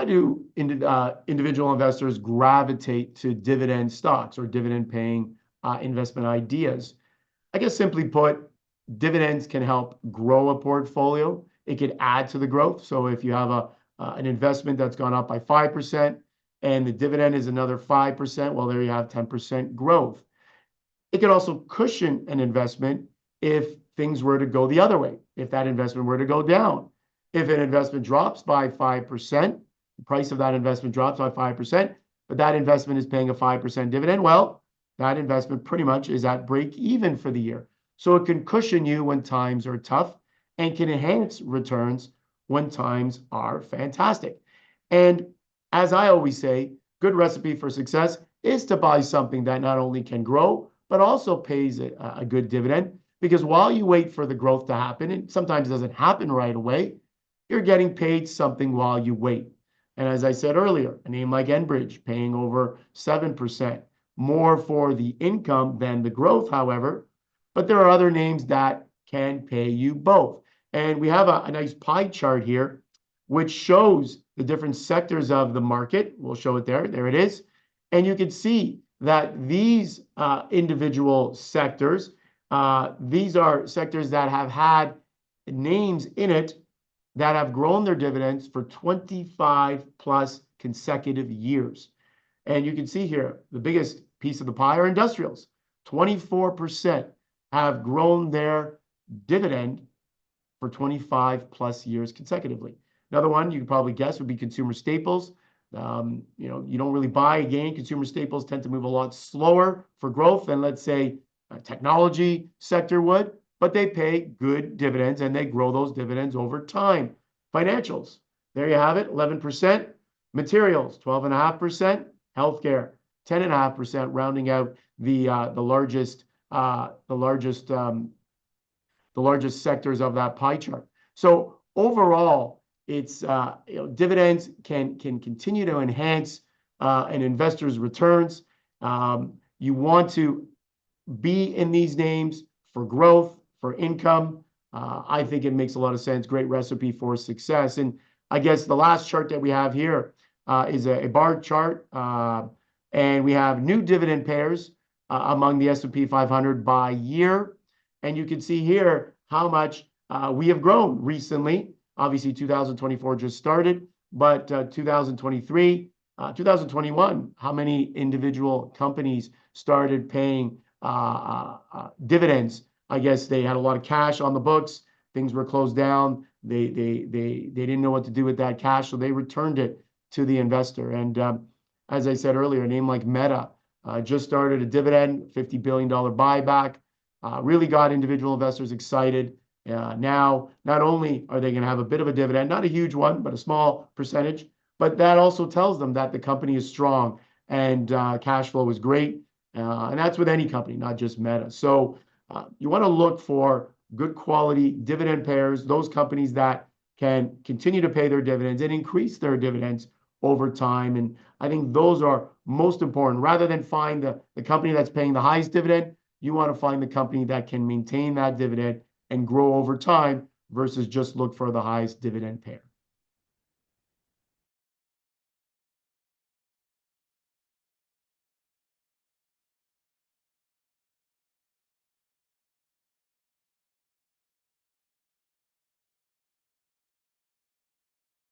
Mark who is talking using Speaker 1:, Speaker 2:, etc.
Speaker 1: do individual investors gravitate to dividend stocks or dividend paying investment ideas? I guess simply put, dividends can help grow a portfolio. It could add to the growth. So if you have an investment that's gone up by 5% and the dividend is another 5%, well, there you have 10% growth. It could also cushion an investment if things were to go the other way, if that investment were to go down. If an investment drops by 5%, the price of that investment drops by 5%, but that investment is paying a 5% dividend, well, that investment pretty much is at break even for the year. So it can cushion you when times are tough and can enhance returns when times are fantastic. And as I always say, good recipe for success is to buy something that not only can grow, but also pays a good dividend. Because while you wait for the growth to happen, and sometimes it doesn't happen right away, you're getting paid something while you wait. And as I said earlier, a name like Enbridge paying over 7%, more for the income than the growth, however. But there are other names that can pay you both. And we have a nice pie chart here, which shows the different sectors of the market. We'll show it there. There it is. And you can see that these individual sectors, these are sectors that have had names in it that have grown their dividends for 25 plus consecutive years. And you can see here, the biggest piece of the pie are industrials. 24% have grown their dividend for 25 plus years consecutively. Another one you could probably guess would be consumer staples. You don't really buy again. Consumer staples tend to move a lot slower for growth than, let's say, a technology sector would, but they pay good dividends and they grow those dividends over time. Financials, there you have it, 11%. Materials, 12.5%. Healthcare, 10.5%, rounding out the largest sectors of that pie chart. So overall, it's dividends can continue to enhance an investor's returns. You want to be in these names for growth, for income. I think it makes a lot of sense. Great recipe for success. And I guess the last chart that we have here is a bar chart, and we have new dividend payers among the S&P 500 by year. And you can see here how much we have grown recently. Obviously, 2024 just started, but 2023, 2021, how many individual companies started paying dividends? I guess they had a lot of cash on the books. Things were closed down. They didn't know what to do with that cash, so they returned it to the investor. And as I said earlier, a name like Meta just started a dividend, $50 billion buyback, really got individual investors excited. Now, not only are they going to have a bit of a dividend, not a huge one, but a small percentage, but that also tells them that the company is strong and cash flow is great. And that's with any company, not just Meta. So you want to look for good quality dividend payers, those companies that can continue to pay their dividends and increase their dividends over time. And I think those are most important. Rather than find the company that's paying the highest dividend, you want to find the company that can maintain that dividend and grow over time versus just look for the highest dividend payer.